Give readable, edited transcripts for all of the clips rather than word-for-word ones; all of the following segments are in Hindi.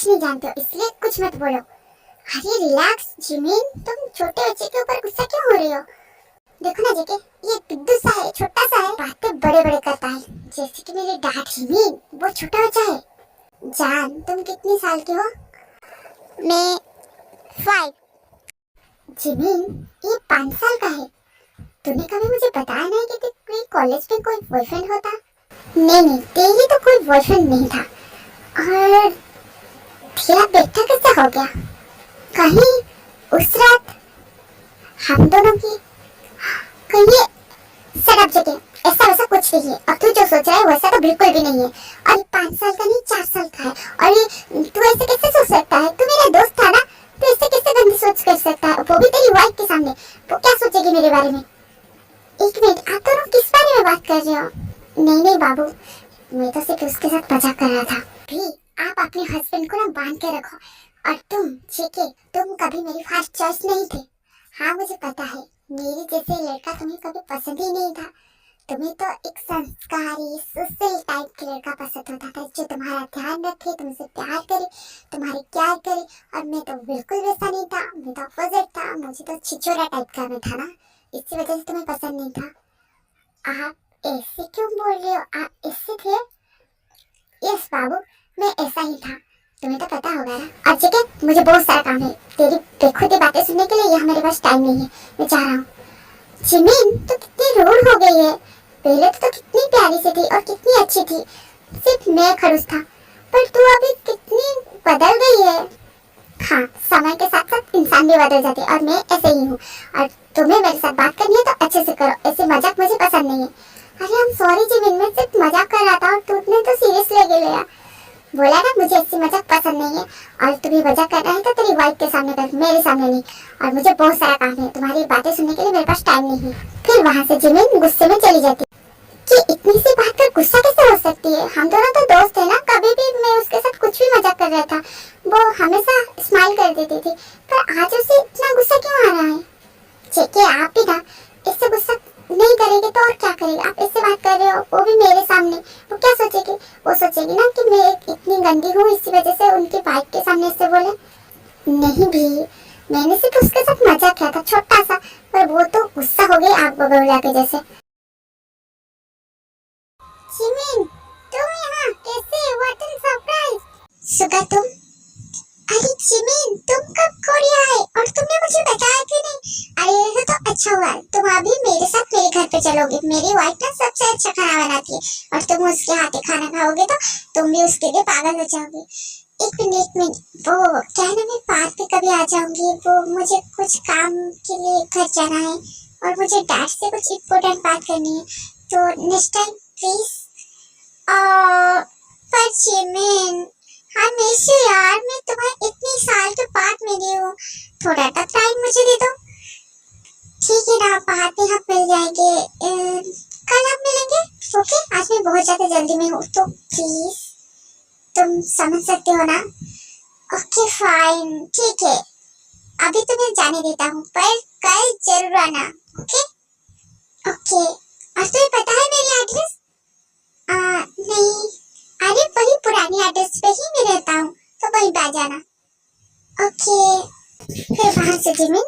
कुछ नहीं जानते हो इसलिए कुछ मत बोलो। अरे रिलैक्स जिमिन, तुम छोटे बच्चे के ऊपर गुस्सा क्यों हो रही हो? देखो ना जेके, ये पिद्दू सा है, छोटा सा है, बातें बड़े बड़े करता है, जैसे कि मेरे डैड। जिमिन वो छोटा बच्चा है। जान तुम कितनी साल की हो? मैं 5। जिमिन ये 5 साल का है। तूने कभी मुझे बताया नहीं कि तेरे कॉलेज में कोई बॉयफ्रेंड होता? नहीं, तेरी तो कोई बॉयफ्रेंड नहीं था। और तेरा बेटा कैसा हो गया? कहीं उस रात हम दोनों की कहीं सड़क जगह ऐसा वैसा कुछ नहीं है। अब तू जो सोच रहा है वैसा तो बिल्कुल भी नहीं है। और ये 5 साल का नहीं 4 साल का है। और ये तू ऐसे कैसे सोच सकता है? तू मेरा दोस्त था ना, तू ऐसे कैसे गंदी सोच कर सकता है, वो भी तेरी वाइफ के सामने? वो क्या सोचेगी मेरे बारे में? एक मिनट, आप दोनों किस बारे में बात कर रहे हो? नहीं बाबू, मैं तो सिर्फ उसके साथ मजाक कर रहा था। भी आप अपने हस्बैंड को ना बांध के रखो। और तुम जेके, तुम कभी मेरी फर्स्ट चॉइस नहीं थे। हाँ मुझे पता है, मेरे जैसे लड़का तुम्हें कभी पसंद ही नहीं था। तुम्हें तो एक संस्कारी सुशील टाइप की लड़का पसंद होता था, जो तुम्हारा ध्यान रखे, तुमसे प्यार करे, तुम्हारी केयर करे। और मैं तो बिल्कुल वैसा नहीं था, मैं तो अपोजिट था। मुझे तो छिछोरा टाइप का मैं था ना, इसी वजह से तुम्हें पसंद नहीं था। आप ऐसे क्यों बोल रहे हो? आप ऐसे थे? यस बाबू, मैं ऐसा ही था। तुम्हें तो पता होगा ना। अब ठीक मुझे बहुत सारा काम है। तेरी बेखुदी बातें सुनने के लिए यहाँ मेरे पास टाइम नहीं है, मैं जा रहा हूँ। जिमिन तो कितनी रूड हो गई है। पहले तो कितनी प्यारी सी थी और कितनी अच्छी थी, सिर्फ मैं खड़ूस था। पर तू अभी कितनी बदल गई है। हाँ, समय के साथ साथ इंसान भी बदल जाते हैं और मैं ऐसे ही हूँ। और तुम्हें मेरे साथ बात करनी है तो अच्छे से करो, ऐसे मजाक मुझे पसंद नहीं है। अरे हम सॉरी जिमिन, मैं सिर्फ मजाक कर रहा था और तुमने तो सीरियस ले लिया। बोला ना मुझे ऐसी मजाक पसंद नहीं है। और तुम्हें मजाक करना है तो तेरी वाइफ के सामने कर, मेरे सामने नहीं। और मुझे बहुत सारा काम है, तुम्हारी बातें सुनने के लिए मेरे पास टाइम नहीं है। फिर वहाँ से जिमिन गुस्से में चली जाती कि इतनी सी बात पर गुस्सा कैसे हो सकती है? हम दोनों तो दोस्त है ना, कभी भी मैं उसके साथ कुछ भी मजाक कर रहा था, वो हमेशा स्माइल कर देती थी। पर आज उसे इतना गुस्सा क्यों आ रहा है? जेके आप भी ना इससे गुस्सा नहीं करेंगे तो और क्या करेंगे? आप इससे बात कर रहे हो, वो भी मेरे सामने। वो क्या सोचेगी? वो सोचेगी ना कि मैं इतनी गंदी हूँ, इसी वजह से उनकी वाइफ के सामने इससे बोले। नहीं भी, मैंने सिर्फ उसके साथ मजाक किया था छोटा सा, पर वो तो गुस्सा हो गई आग बबूला के जैसे। जिमिन, तुम यहाँ कैसे? What an surprise! सुगा तुम? अरे जिमिन, तुम कब कोरिया आए और तुमने मुझे बताया क्यों नहीं? अरे ये तो अच्छा हुआ, तुम अभी मेरे साथ मेरे घर पे चलोगे। मेरी वाइफ ना सबसे अच्छा खाना बनाती है और तुम उसके हाथ से खाना खाओगे तो तुम भी उसके लिए पागल हो जाओगे। एक मिनट, वो क्या ना, मैं पार्क पे कभी आ जाऊंगी। वो मुझे कुछ काम के लिए घर जाना है और मुझे डैड से कुछ इम्पोर्टेंट बात करनी है, तो नेक्स्ट टाइम प्लीज। पर जिमिन, हाँ मिस यू यार, मैं तुम्हें इतनी साल के बाद मिली हूँ, थोड़ा सा टाइम मुझे दे दो। ठीक है ना, बाद में हम मिल जाएंगे। कल हम मिलेंगे, ओके? आज मैं बहुत ज्यादा जल्दी में हूँ, तो प्लीज तुम समझ सकते हो ना? ओके फाइन, ठीक है, अभी तुम्हें जाने देता हूँ, पर कल जरूर आना, ओके? ओके। और तुम्हें पता है मेरी एड्रेस? नहीं। अरे वही पुरानी एड्रेस पे ही मैं रहता हूँ, तो वहीं पे आ जाना, ओके? फिर वहां से जिमिन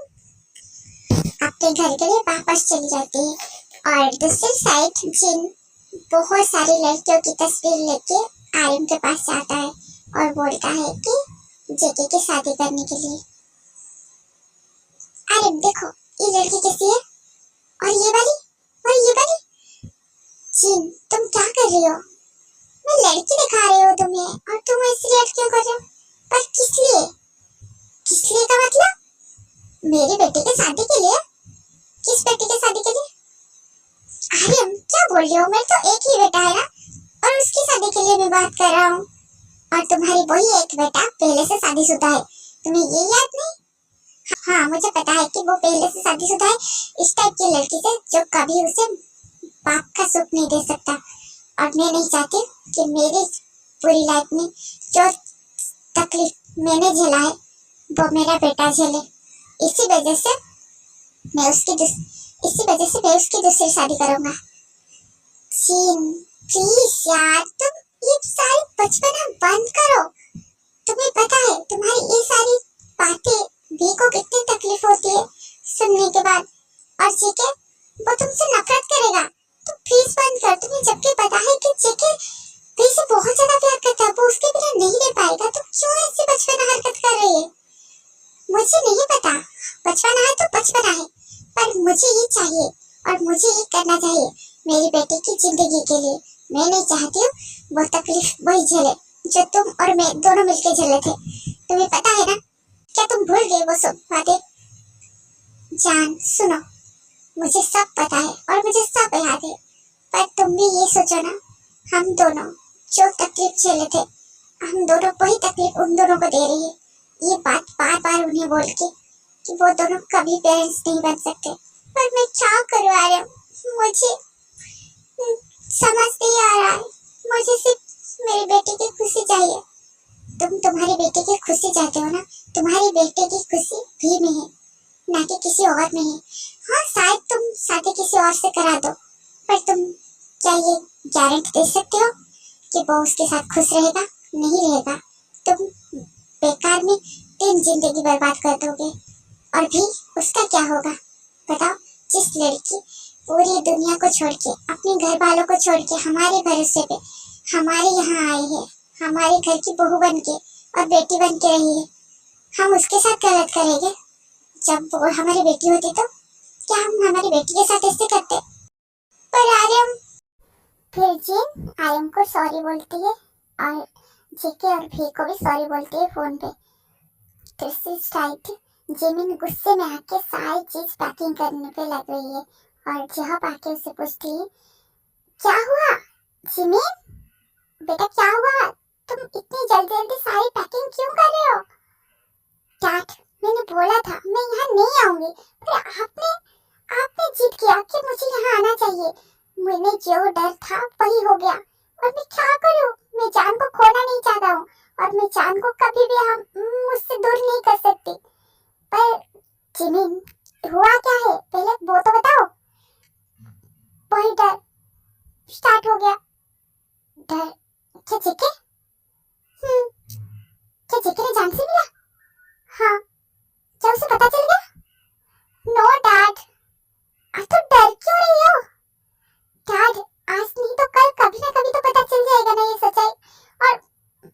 अपने घर के लिए वापस चली जाती है और दूसरी साइड जिन बहुत सारी लड़कियों की तस्वीर लेके आर्यन के पास जाता है और बोलता है कि जेके की शादी करने के लिए। आर्यन देखो, ये लड़की कैसी है, और ये वाली, और ये वाली। जिन तुम क्या कर रही हो? मैं लड़की दिखा रही हूँ तुम्हें और तुम ऐसी लड़कियों कर रहे हो, पर किस लिए? किस लिए का मतलब? मेरे बेटे के शादी के लिए? किस बेटे के शादी के लिए? अरे क्या बोल रही हो? मेरे तो एक ही बेटा है ना, और उसकी शादी के लिए मैं बात कर रहा हूँ। और तुम्हारी वही एक बेटा पहले से शादीशुदा है, तुम्हें ये याद नहीं? हाँ मुझे पता है कि वो पहले से शादीशुदा है, इस टाइप की लड़की से जो कभी उसे बाप का सुख नहीं दे सकता। और मैं नहीं चाहती कि मेरी पूरी लाइफ में जो तकलीफ मैंने झेला है वो मेरा बेटा झेले। इसी वजह से मैं उसकी दूसरी शादी करूंगा। चीन प्लीज यार, तुम ये सारी बचपना बंद करो। तुम्हें पता है तुम्हारी ये सारी बातें भी को कितनी तकलीफ होती है सुनने के बाद, और जेके वो तुमसे नफरत करेगा। तो फीस बंद कर। तुम्हें जबकि पता है कि जेके भी से बहुत ज्यादा प्यार करता है, वो उसके बिना नहीं रह पाएगा, तो क्यों ऐसी बचपना हरकत कर रही है? मुझे नहीं पता, बचपना है तो बचपना है, पर मुझे ये चाहिए और मुझे ये करना चाहिए मेरी बेटी की जिंदगी के लिए। मैं नहीं चाहती हूँ वो तकलीफ वही झेले जो तुम और मैं दोनों मिलकर झेले थे। तुम्हें पता है ना, क्या तुम भूल गए वो सब बातें? जान सुनो, मुझे सब पता है और मुझे सब याद है, पर तुम भी ये सोचो ना, हम दोनों जो तकलीफ झेले थे, हम दोनों वही तकलीफ उन दोनों को दे रही है। ये बात बार बार उन्हें बोल के कि वो दोनों कभी पेरेंट्स नहीं बन सकते। पर मैं क्या करूँ आर्यन, मुझे समझ नहीं आ रहा है। मुझे सिर्फ मेरी बेटी की खुशी चाहिए। तुम तुम्हारी बेटी की खुशी चाहते हो ना, तुम्हारी बेटी की खुशी भी में है, ना कि किसी और में है। हाँ, शायद तुम शादी किसी और से करा दो, पर तुम क्या ये गारंटी दे सकते हो कि वो उसके साथ खुश रहेगा? नहीं रहेगा। तुम बेकार में 3 जिंदगी बर्बाद कर दोगे। और भी उसका क्या होगा बताओ? जिस लड़की पूरी दुनिया को छोड़ के, अपने घर वालों को छोड़ के हमारे भरोसे पे हमारे यहाँ आई है, हमारे घर की बहू बन के और बेटी बन के रही है, हम उसके साथ गलत करेंगे? जब वो हमारी बेटी होती तो क्या हम हमारी बेटी के साथ ऐसे करते? पर आर्यन फिर जिन आर्यन को सॉरी बोलती है और जेके और भी को भी सॉरी बोलती है फोन पे। जिमिन गुस्से में आके सारी चीज पैकिंग करने पे लग रही है और जहब आके उसे पूछती है, क्या हुआ जिमिन? बेटा क्या हुआ? तुम इतनी जल्दी जल्दी सारी पैकिंग क्यों कर रहे हो? डैड, मैंने बोला था मैं यहाँ नहीं आऊंगी, पर आपने जिद किया कि मुझे यहाँ आना चाहिए। मैंने जो डर था वही हो गया, और मैं क्या करूँ? मैं जान को खोना नहीं चाहता हूँ और मैं जान को कभी भी हम मुझसे दूर नहीं कर सकती। पर जिमिन, हुआ क्या है पहले वो तो बताओ। वही डर स्टार्ट हो गया। डर? क्या जेके? क्या जेके ने जान से मिला? हाँ, क्या उसे पता चल गया? नो डैड, आप तो डर क्यों रही हो? डैड, आज नहीं तो कल कभी ना कभी तो पता चल जाएगा ना ये सच्चाई। और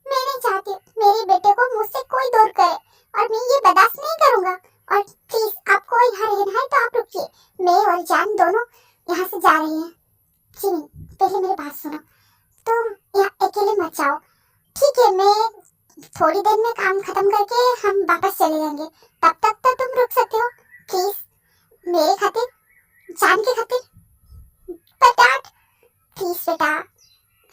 मैं नहीं चाहती मेरे बेटे को मुझसे कोई दूर करे, और मैं ये बर्दाश्त नहीं करूंगा। और प्लीज, आपको यहाँ रहना है तो आप रुकिए, मैं और जान दोनों यहाँ से जा रहे हैं। जिमिन, पहले मेरी बात सुनो, तुम यहाँ अकेले मत जाओ, ठीक है? मैं थोड़ी देर में काम खत्म करके हम वापस चले जाएंगे, तब तक तो तुम रुक सकते हो प्लीज, मेरे खातिर, जान के खातिर। पर डैड प्लीज बेटा,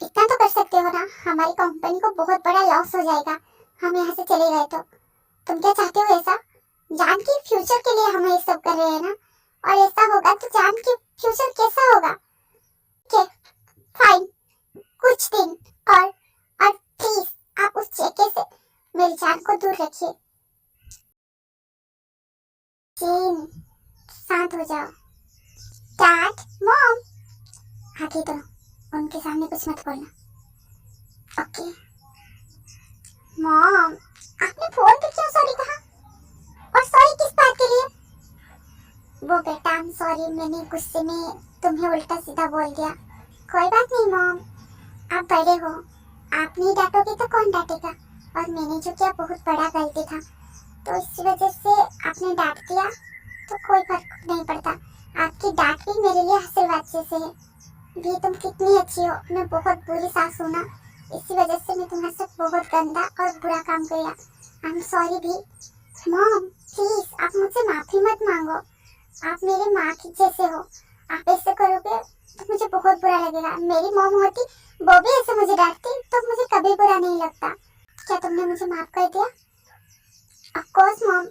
इतना तो कर सकते हो ना? हमारी कंपनी को बहुत बड़ा लॉस हो जाएगा हम यहाँ से चले गए तो। तुम क्या चाहते हो ऐसा? जान की फ्यूचर के लिए हम ये सब कर रहे हैं ना, और ऐसा होगा तो जान की फ्यूचर कैसा होगा? के फाइन, कुछ दिन और प्लीज आप उस जेके से मेरी जान को दूर रखिए। जिन, शांत हो जाओ। डैड, मॉम, आगे तो उनके सामने कुछ मत बोलना, ओके? मॉम, आपने फोन पे क्यों सॉरी कहा? और सॉरी किस बात के लिए? वो बेटा, आई एम सॉरी, मैंने गुस्से में तुम्हें उल्टा सीधा बोल दिया। कोई बात नहीं मॉम, आप बड़े हो, आप नहीं डांटोगे तो कौन डांटेगा? और मैंने जो किया बहुत बड़ा गलती था, तो इस वजह से आपने डांट दिया तो कोई फर्क नहीं पड़ता। आपकी डांट भी मेरे लिए आशीर्वाद जैसे है। भी तुम कितनी अच्छी हो, मैं बहुत बुरी सास हूँ ना, इसी वजह से मैं तुम्हारे साथ बहुत गंदा और बुरा काम किया। आई एम सॉरी भी। मॉम प्लीज, आप मुझसे माफी मत मांगो, आप मेरे माँ की जैसे हो, आप ऐसे करोगे तो मुझे बहुत बुरा लगेगा। मेरी मॉम होती वो भी ऐसे मुझे डांटती तो मुझे कभी बुरा नहीं लगता। क्या तुमने मुझे माफ कर दिया? Of course mom,